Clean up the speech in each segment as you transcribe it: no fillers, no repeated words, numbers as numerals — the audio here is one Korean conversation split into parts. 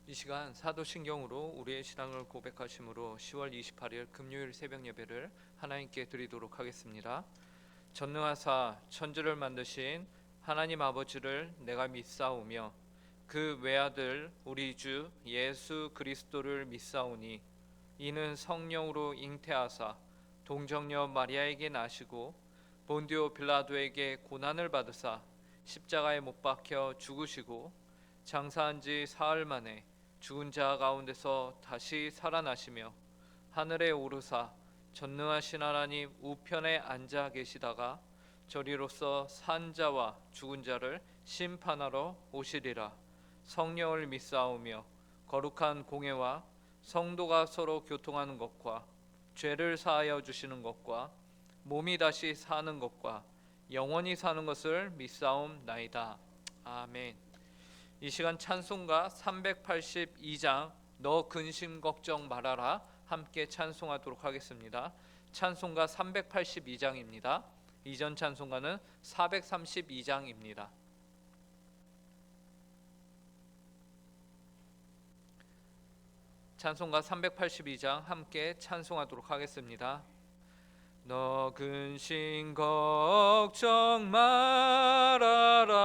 이 시간 사도신경으로 우리의 신앙을 고백하심으로 10월 28일 금요일 새벽 예배를 하나님께 드리도록 하겠습니다. 전능하사 천지를 만드신 하나님 아버지를 내가 믿사오며 그 외아들 우리 주 예수 그리스도를 믿사오니 이는 성령으로 잉태하사 동정녀 마리아에게 나시고 본디오 빌라도에게 고난을 받으사 십자가에 못 박혀 죽으시고 장사한 지 사흘 만에 죽은 자 가운데서 다시 살아나시며 하늘에 오르사 전능하신 하나님 우편에 앉아 계시다가 저리로서 산 자와 죽은 자를 심판하러 오시리라. 성령을 믿사오며 거룩한 공회와 성도가 서로 교통하는 것과 죄를 사하여 주시는 것과 몸이 다시 사는 것과 영원히 사는 것을 믿사옵나이다. 아멘. 이 시간 찬송가 382장 너 근심 걱정 말아라 함께 찬송하도록 하겠습니다. 찬송가 382장입니다. 이전 찬송가는 432장입니다. 찬송가 382장 함께 찬송하도록 하겠습니다. 너 근심 걱정 말아라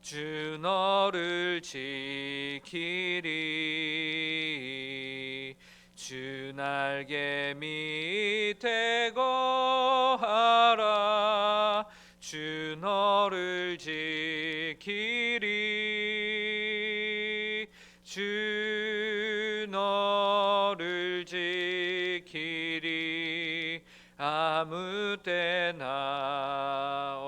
주 너를 지키리 주 날개 밑에 거하라 주 너를 지키리 주 너를 지키리 아무 때나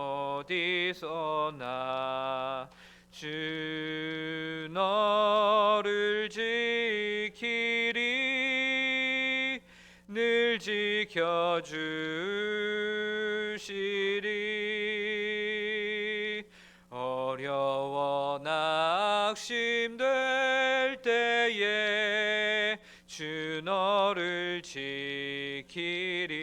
어디서나 주 너를 지키리 늘 지켜주시리 어려워 낙심될 때에 주 너를 지키리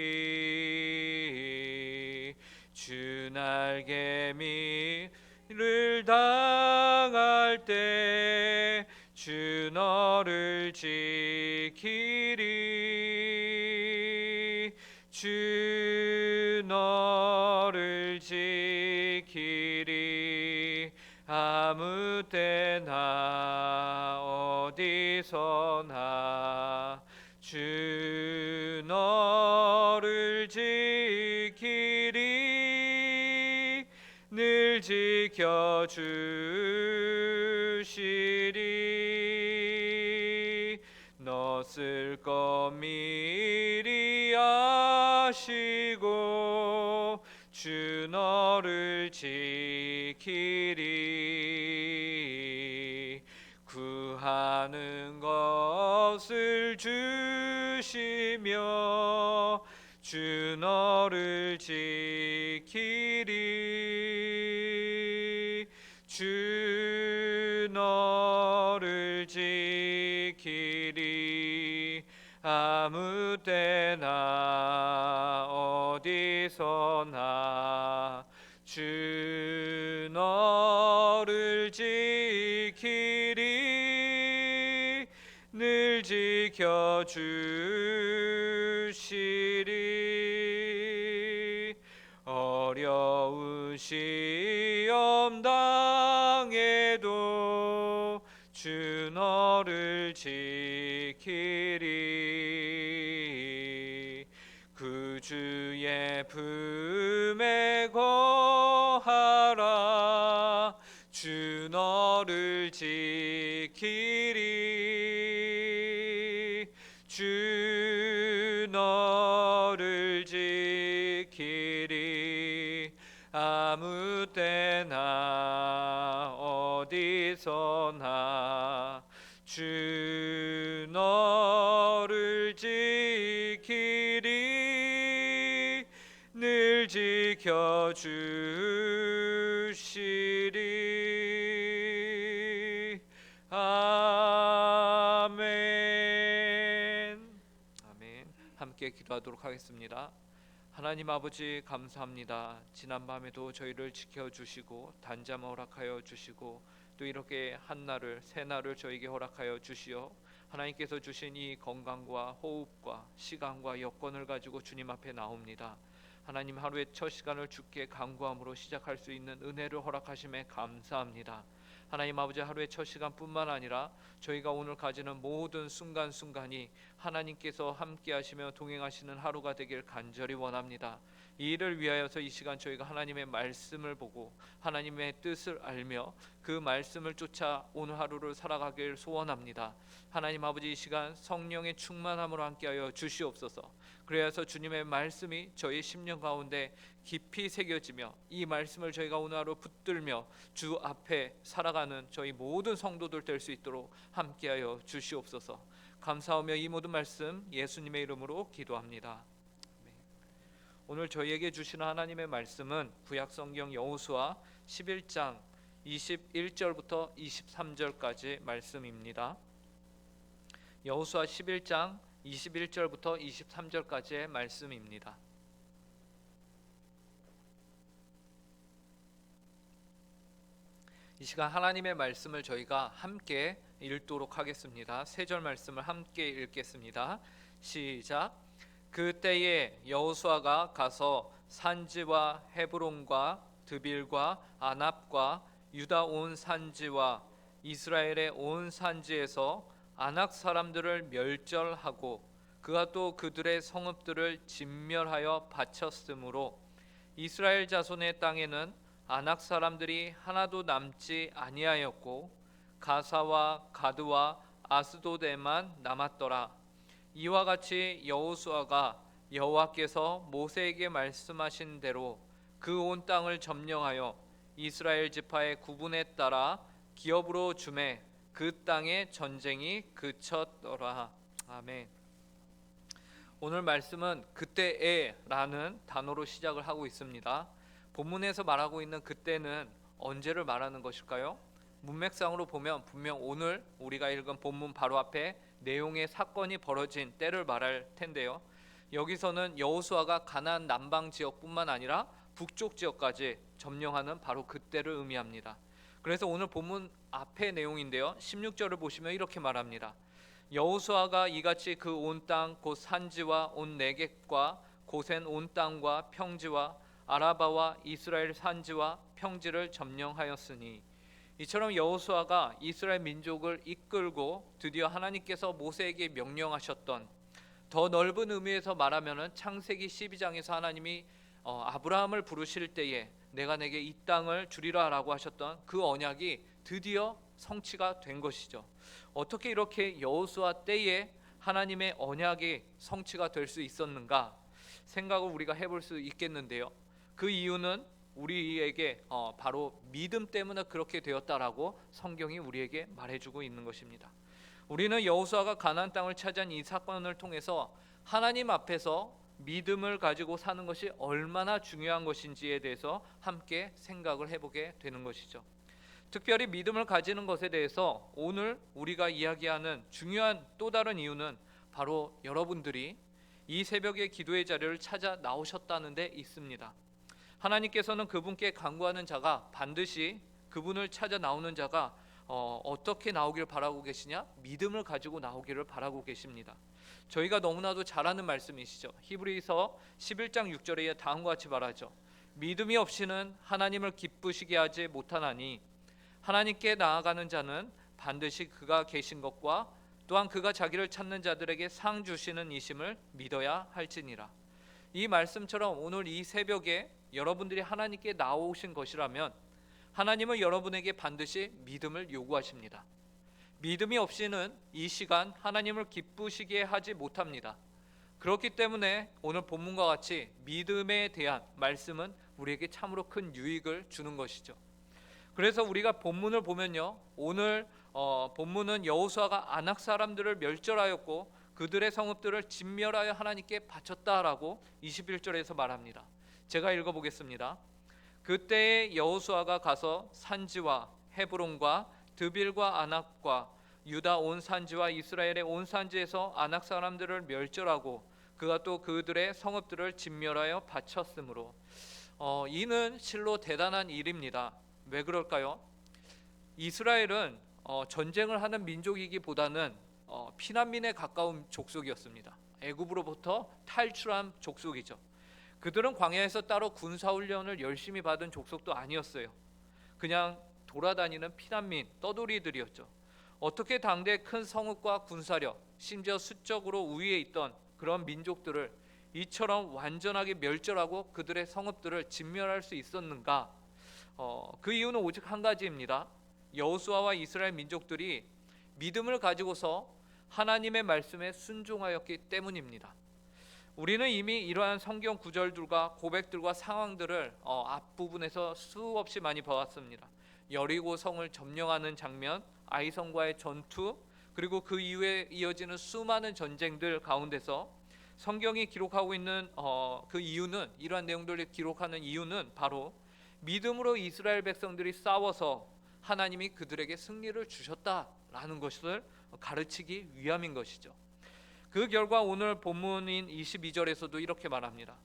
주 날개 밑을 당할 때 주 너를 지키리 주 너를 지키리 아무 때나 어디서나 주 너를 지키리 늘 지켜주시리 너 쓸 것 미리 아시고 주 너를 지키리 구하는 것을 주시며 주 너를 지키리 주 너를 지키리 아무 때나 어디서나 주 너를 지키리 늘 지켜주시리 어려운 시험 당해도 주 너를 지키리 그 주의 품에 거하라 주 너를 지키리 주 너를 지키리 아무 때나 어디서나 주 너를 지키리 늘 지켜주시리 아멘. 아멘. 함께 기도하도록 하겠습니다. 하나님 아버지 감사합니다. 지난밤에도 저희를 지켜주시고 단잠 허락하여 주시고 또 이렇게 한 날을 새 날을 저에게 허락하여 주시어 하나님께서 주신 이 건강과 호흡과 시간과 여건을 가지고 주님 앞에 나옵니다. 하나님, 하루의 첫 시간을 주께 간구함으로 시작할 수 있는 은혜를 허락하심에 감사합니다. 하나님 아버지, 하루의 첫 시간뿐만 아니라 저희가 오늘 가지는 모든 순간순간이 하나님께서 함께 하시며 동행하시는 하루가 되길 간절히 원합니다. 이 일을 위하여서 이 시간 저희가 하나님의 말씀을 보고 하나님의 뜻을 알며 그 말씀을 쫓아 오늘 하루를 살아가길 소원합니다. 하나님 아버지, 이 시간 성령의 충만함으로 함께하여 주시옵소서. 그래서 주님의 말씀이 저희 심령 가운데 깊이 새겨지며 이 말씀을 저희가 오늘 하루 붙들며 주 앞에 살아가는 저희 모든 성도들 될 수 있도록 함께하여 주시옵소서. 감사하며 이 모든 말씀 예수님의 이름으로 기도합니다. 오늘 저희에게 주시는 하나님의 말씀은 구약성경 여호수아 11장 21절부터 23절까지 말씀입니다. 여호수아 11장 21절부터 23절까지의 말씀입니다. 이 시간 하나님의 말씀을 저희가 함께 읽도록 하겠습니다. 세 절 말씀을 함께 읽겠습니다. 시작. 그때에 여호수아가 가서 산지와 헤브론과 드빌과 아납과 유다 온 산지와 이스라엘의 온 산지에서 아낙 사람들을 멸절하고 그가 또 그들의 성읍들을 진멸하여 바쳤으므로 이스라엘 자손의 땅에는 아낙 사람들이 하나도 남지 아니하였고 가사와 가드와 아스도데만 남았더라. 이와 같이 여호수아가 여호와께서 모세에게 말씀하신 대로 그 온 땅을 점령하여 이스라엘 지파의 구분에 따라 기업으로 주매 그 땅의 전쟁이 그쳤더라. 아멘. 오늘 말씀은 그때에라는 단어로 시작을 하고 있습니다. 본문에서 말하고 있는 그때는 언제를 말하는 것일까요? 문맥상으로 보면 분명 오늘 우리가 읽은 본문 바로 앞에 내용의 사건이 벌어진 때를 말할 텐데요. 여기서는 여호수아가 가나안 남방 지역뿐만 아니라 북쪽 지역까지 점령하는 바로 그때를 의미합니다. 그래서 오늘 본문 앞의 내용인데요. 16절을 보시면 이렇게 말합니다. 여호수아가 이같이 그 온 땅 곧 산지와 온 네겝과 고센 온 땅과 평지와 아라바와 이스라엘 산지와 평지를 점령하였으니, 이처럼 여호수아가 이스라엘 민족을 이끌고 드디어 하나님께서 모세에게 명령하셨던, 더 넓은 의미에서 말하면 창세기 12장에서 하나님이 아브라함을 부르실 때에 내가 내게 이 땅을 주리라 라고 하셨던 그 언약이 드디어 성취가 된 것이죠. 어떻게 이렇게 여호수아 때에 하나님의 언약이 성취가 될 수 있었는가 생각을 우리가 해볼 수 있겠는데요. 그 이유는 우리에게 바로 믿음 때문에 그렇게 되었다라고 성경이 우리에게 말해주고 있는 것입니다. 우리는 여호수아가 가나안 땅을 차지한 이 사건을 통해서 하나님 앞에서 믿음을 가지고 사는 것이 얼마나 중요한 것인지에 대해서 함께 생각을 해보게 되는 것이죠. 특별히 믿음을 가지는 것에 대해서 오늘 우리가 이야기하는 중요한 또 다른 이유는 바로 여러분들이 이 새벽에 기도의 자리를 찾아 나오셨다는 데 있습니다. 하나님께서는 그분께 간구하는 자가 반드시 그분을 찾아 나오는 자가 어떻게 나오기를 바라고 계시냐? 믿음을 가지고 나오기를 바라고 계십니다. 저희가 너무나도 잘 아는 말씀이시죠. 히브리서 11장 6절에 다음과 같이 말하죠. 믿음이 없이는 하나님을 기쁘시게 하지 못하나니 하나님께 나아가는 자는 반드시 그가 계신 것과 또한 그가 자기를 찾는 자들에게 상 주시는 이심을 믿어야 할지니라. 이 말씀처럼 오늘 이 새벽에 여러분들이 하나님께 나오신 것이라면 하나님은 여러분에게 반드시 믿음을 요구하십니다. 믿음이 없이는 이 시간 하나님을 기쁘시게 하지 못합니다. 그렇기 때문에 오늘 본문과 같이 믿음에 대한 말씀은 우리에게 참으로 큰 유익을 주는 것이죠. 그래서 우리가 본문을 보면요, 오늘 본문은 여호수아가 아낙 사람들을 멸절하였고 그들의 성읍들을 진멸하여 하나님께 바쳤다라고 21절에서 말합니다. 제가 읽어보겠습니다. 그때에 여호수아가 가서 산지와 헤브론과 드빌과 아낙과 유다 온 산지와 이스라엘의 온 산지에서 아낙 사람들을 멸절하고 그가 또 그들의 성읍들을 진멸하여 바쳤으므로. 이는 실로 대단한 일입니다. 왜 그럴까요? 이스라엘은 전쟁을 하는 민족이기보다는 피난민에 가까운 족속이었습니다. 애굽으로부터 탈출한 족속이죠. 그들은 광야에서 따로 군사훈련을 열심히 받은 족속도 아니었어요. 그냥 돌아다니는 피난민, 떠돌이들이었죠. 어떻게 당대 큰 성읍과 군사력, 심지어 수적으로 우위에 있던 그런 민족들을 이처럼 완전하게 멸절하고 그들의 성읍들을 진멸할 수 있었는가? 그 이유는 오직 한 가지입니다. 여호수아와 이스라엘 민족들이 믿음을 가지고서 하나님의 말씀에 순종하였기 때문입니다. 우리는 이미 이러한 성경 구절들과 고백들과 상황들을 앞부분에서 수없이 많이 보았습니다. 여리고 성을 점령하는 장면, 아이성과의 전투, 그리고 그 이후에 이어지는 수많은 전쟁들 가운데서 성경이 기록하고 있는 그 이유는, 이러한 내용들을 기록하는 이유는 바로 믿음으로 이스라엘 백성들이 싸워서 하나님이 그들에게 승리를 주셨다라는 것을 가르치기 위함인 것이죠. 그 결과 오늘 본문인 22절에서도 이렇게 말합니다.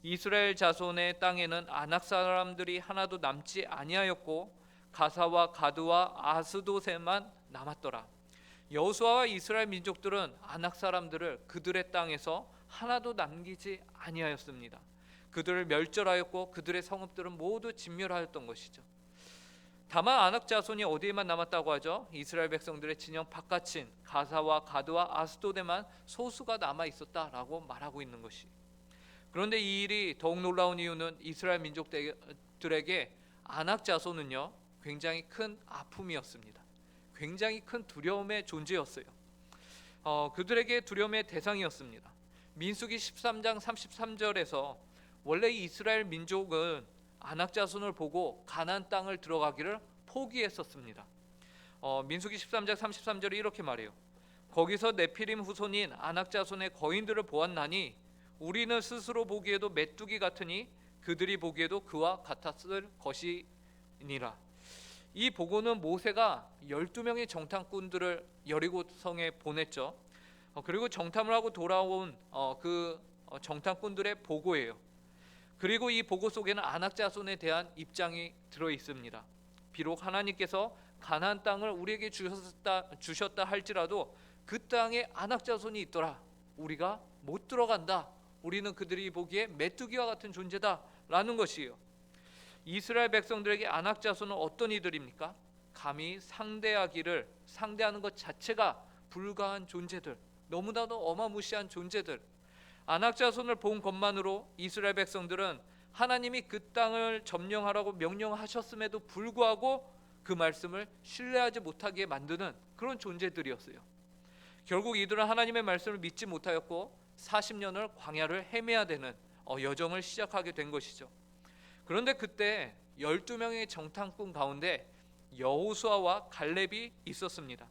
이스라엘 자손의 땅에는 아낙 사람들이 하나도 남지 아니하였고 가사와 가드와 아스도세만 남았더라. 여호수아와 이스라엘 민족들은 아낙 사람들을 그들의 땅에서 하나도 남기지 아니하였습니다. 그들을 멸절하였고 그들의 성읍들은 모두 진멸하였던 것이죠. 다만 아낙 자손이 어디에만 남았다고 하죠? 이스라엘 백성들의 진영 바깥인 가사와 가드와 아스도데만 소수가 남아 있었다라고 말하고 있는 것이. 그런데 이 일이 더욱 놀라운 이유는 이스라엘 민족들에게 아낙 자손은요 굉장히 큰 아픔이었습니다. 굉장히 큰 두려움의 존재였어요. 그들에게 두려움의 대상이었습니다. 민수기 13장 33절에서 원래 이스라엘 민족은 아낙 자손을 보고 가나안 땅을 들어가기를 포기했었습니다. 민수기 13장 33절에 이렇게 말해요. 거기서 네피림 후손인 아낙 자손의 거인들을 보았나니 우리는 스스로 보기에도 메뚜기 같으니 그들이 보기에도 그와 같았을 것이니라. 이 보고는 모세가 12명의 정탐꾼들을 여리고성에 보냈죠. 그리고 정탐을 하고 돌아온 그 정탐꾼들의 보고예요. 그리고 이 보고 속에는 아낙 자손에 대한 입장이 들어 있습니다. 비록 하나님께서 가나안 땅을 우리에게 주셨다 할지라도 그 땅에 아낙 자손이 있더라. 우리가 못 들어간다. 우리는 그들이 보기에 메뚜기와 같은 존재다라는 것이에요. 이스라엘 백성들에게 아낙 자손은 어떤 이들입니까? 감히 상대하는 것 자체가 불가한 존재들, 너무나도 어마무시한 존재들. 아낙 자손을 본 것만으로 이스라엘 백성들은 하나님이 그 땅을 점령하라고 명령하셨음에도 불구하고 그 말씀을 신뢰하지 못하게 만드는 그런 존재들이었어요. 결국 이들은 하나님의 말씀을 믿지 못하였고 40년을 광야를 헤매야 되는 여정을 시작하게 된 것이죠. 그런데 그때 12명의 정탐꾼 가운데 여호수아와 갈렙이 있었습니다.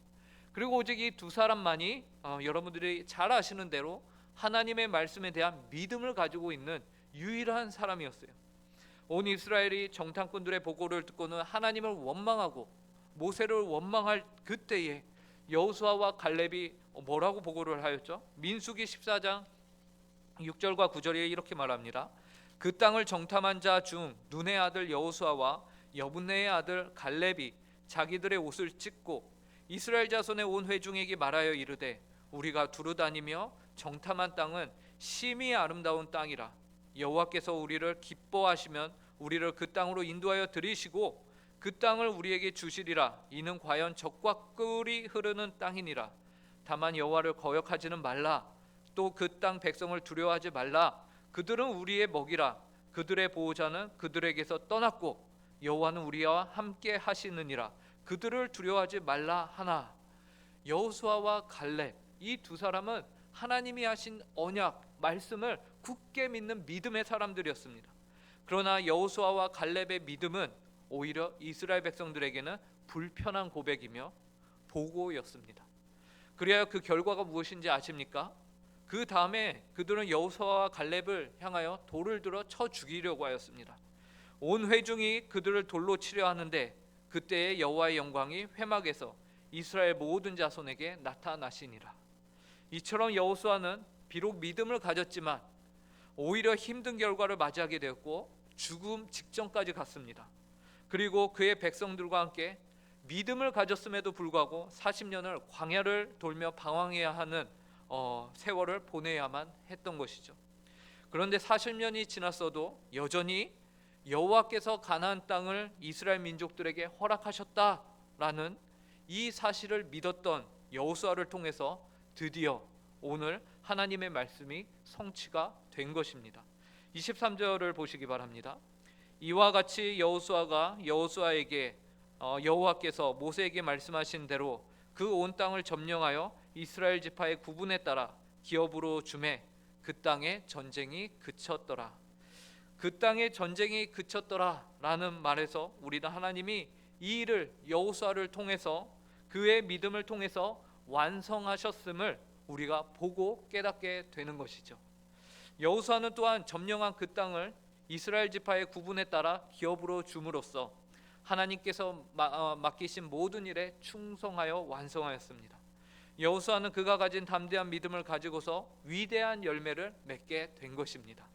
그리고 오직 이 두 사람만이 여러분들이 잘 아시는 대로 하나님의 말씀에 대한 믿음을 가지고 있는 유일한 사람이었어요. 온 이스라엘이 정탐꾼들의 보고를 듣고는 하나님을 원망하고 모세를 원망할 그때에 여호수아와 갈렙이 뭐라고 보고를 하였죠? 민수기 14장 6절과 9절에 이렇게 말합니다. 그 땅을 정탐한 자 중 눈의 아들 여호수아와 여분네의 아들 갈렙이 자기들의 옷을 찢고 이스라엘 자손의 온 회중에게 말하여 이르되 우리가 두루 다니며 정탐한 땅은 심히 아름다운 땅이라. 여호와께서 우리를 기뻐하시면 우리를 그 땅으로 인도하여 들이시고 그 땅을 우리에게 주시리라. 이는 과연 젖과 꿀이 흐르는 땅이니라. 다만 여호와를 거역하지는 말라. 또 그 땅 백성을 두려워하지 말라. 그들은 우리의 먹이라. 그들의 보호자는 그들에게서 떠났고 여호와는 우리와 함께 하시느니라. 그들을 두려워하지 말라 하나. 여호수아와 갈렙, 이 두 사람은 하나님이 하신 언약 말씀을 굳게 믿는 믿음의 사람들이었습니다. 그러나 여호수아와 갈렙의 믿음은 오히려 이스라엘 백성들에게는 불편한 고백이며 보고였습니다. 그래야 그 결과가 무엇인지 아십니까? 그 다음에 그들은 여호수아와 갈렙을 향하여 돌을 들어 쳐 죽이려고 하였습니다. 온 회중이 그들을 돌로 치려 하는데 그때에 여호와의 영광이 회막에서 이스라엘 모든 자손에게 나타나시니라. 이처럼 여호수아는 비록 믿음을 가졌지만 오히려 힘든 결과를 맞이하게 되었고 죽음 직전까지 갔습니다. 그리고 그의 백성들과 함께 믿음을 가졌음에도 불구하고 40년을 광야를 돌며 방황해야 하는 세월을 보내야만 했던 것이죠. 그런데 40년이 지났어도 여전히 여호와께서 가나안 땅을 이스라엘 민족들에게 허락하셨다라는 이 사실을 믿었던 여호수아를 통해서 드디어 오늘 하나님의 말씀이 성취가 된 것입니다. 23절을 보시기 바랍니다. 이와 같이 여호수아에게 여호와께서 모세에게 말씀하신 대로 그 온 땅을 점령하여 이스라엘 지파의 구분에 따라 기업으로 주매 그 땅에 전쟁이 그쳤더라. 그 땅에 전쟁이 그쳤더라라는 말에서 우리는 하나님이 이 일을 여호수아를 통해서 그의 믿음을 통해서 완성하셨음을 우리가 보고 깨닫게 되는 것이죠. 여호수아는 또한 점령한 그 땅을 이스라엘 지파의 구분에 따라 기업으로 줌으로써 하나님께서 맡기신 모든 일에 충성하여 완성하였습니다. 여호수아는 그가 가진 담대한 믿음을 가지고서 위대한 열매를 맺게 된 것입니다.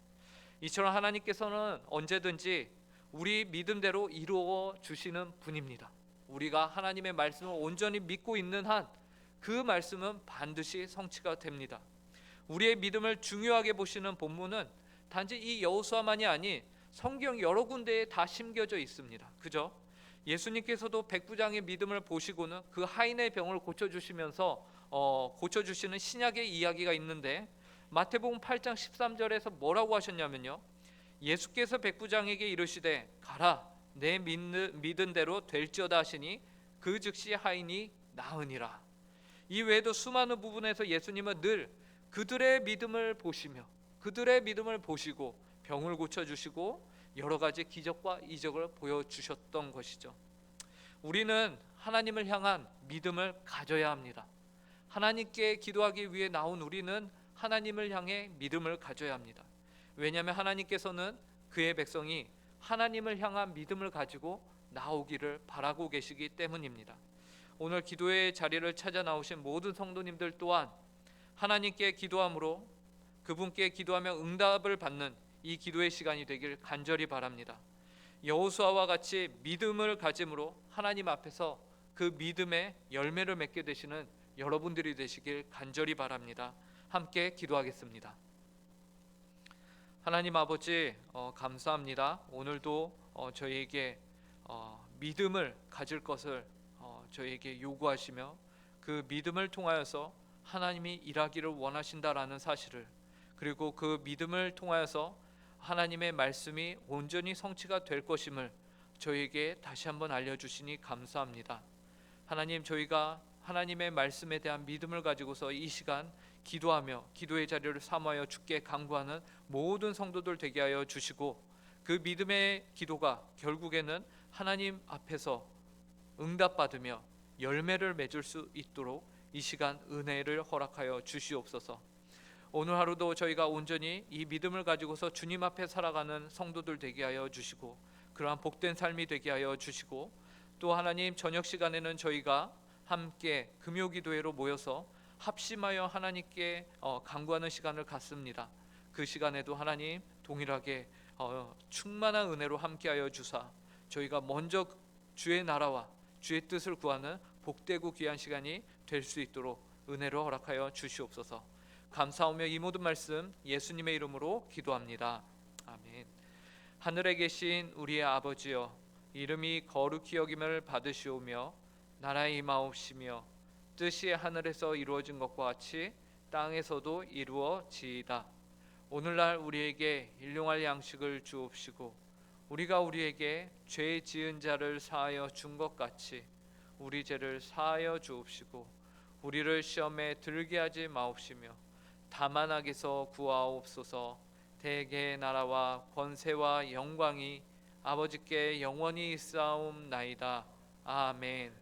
이처럼 하나님께서는 언제든지 우리 믿음대로 이루어 주시는 분입니다. 우리가 하나님의 말씀을 온전히 믿고 있는 한 그 말씀은 반드시 성취가 됩니다. 우리의 믿음을 중요하게 보시는 본문은 단지 이 여호수아만이 아닌 성경 여러 군데에 다 심겨져 있습니다. 그죠? 예수님께서도 백부장의 믿음을 보시고는 그 하인의 병을 고쳐주시면서 고쳐주시는 신약의 이야기가 있는데 마태복음 8장 13절에서 뭐라고 하셨냐면요, 예수께서 백부장에게 이르시되 가라 내 믿은 대로 될지어다 하시니 그 즉시 하인이 나으니라. 이 외에도 수많은 부분에서 예수님은 늘 그들의 믿음을 보시며 그들의 믿음을 보시고 병을 고쳐주시고 여러 가지 기적과 이적을 보여주셨던 것이죠. 우리는 하나님을 향한 믿음을 가져야 합니다. 하나님께 기도하기 위해 나온 우리는 하나님을 향해 믿음을 가져야 합니다. 왜냐하면 하나님께서는 그의 백성이 하나님을 향한 믿음을 가지고 나오기를 바라고 계시기 때문입니다. 오늘 기도의 자리를 찾아 나오신 모든 성도님들 또한 하나님께 기도함으로 그분께 기도하며 응답을 받는 이 기도의 시간이 되길 간절히 바랍니다. 여호수아와 같이 믿음을 가짐으로 하나님 앞에서 그 믿음의 열매를 맺게 되시는 여러분들이 되시길 간절히 바랍니다. 함께 기도하겠습니다. 하나님 아버지, 감사합니다. 오늘도 저희에게 믿음을 가질 것을 저희에게 요구하시며 그 믿음을 통하여서 하나님이 일하기를 원하신다라는 사실을, 그리고 그 믿음을 통하여서 하나님의 말씀이 온전히 성취가 될 것임을 저희에게 다시 한번 알려주시니 감사합니다. 하나님, 저희가 하나님의 말씀에 대한 믿음을 가지고서 이 시간 기도하며 기도의 자리를 삼하여 주께 간구하는 모든 성도들 되게 하여 주시고, 그 믿음의 기도가 결국에는 하나님 앞에서 응답받으며 열매를 맺을 수 있도록 이 시간 은혜를 허락하여 주시옵소서. 오늘 하루도 저희가 온전히 이 믿음을 가지고서 주님 앞에 살아가는 성도들 되게 하여 주시고, 그러한 복된 삶이 되게 하여 주시고, 또 하나님 저녁 시간에는 저희가 함께 금요기도회로 모여서 합심하여 하나님께 간구하는 시간을 갖습니다. 그 시간에도 하나님 동일하게 충만한 은혜로 함께하여 주사 저희가 먼저 주의 나라와 주의 뜻을 구하는 복되고 귀한 시간이 될 수 있도록 은혜로 허락하여 주시옵소서. 감사하며 이 모든 말씀 예수님의 이름으로 기도합니다. 아멘. 하늘에 계신 우리의 아버지여, 이름이 거룩히 여김을 받으시오며 나라의 임하옵시며 뜻이 하늘에서 이루어진 것과 같이 땅에서도 이루어지이다. 오늘날 우리에게 일용할 양식을 주옵시고 우리가 우리에게 죄 지은 자를 사하여 준 것 같이 우리 죄를 사하여 주옵시고 우리를 시험에 들게 하지 마옵시며 다만 악에서 구하옵소서. 대개의 나라와 권세와 영광이 아버지께 영원히 있사옵나이다. 아멘.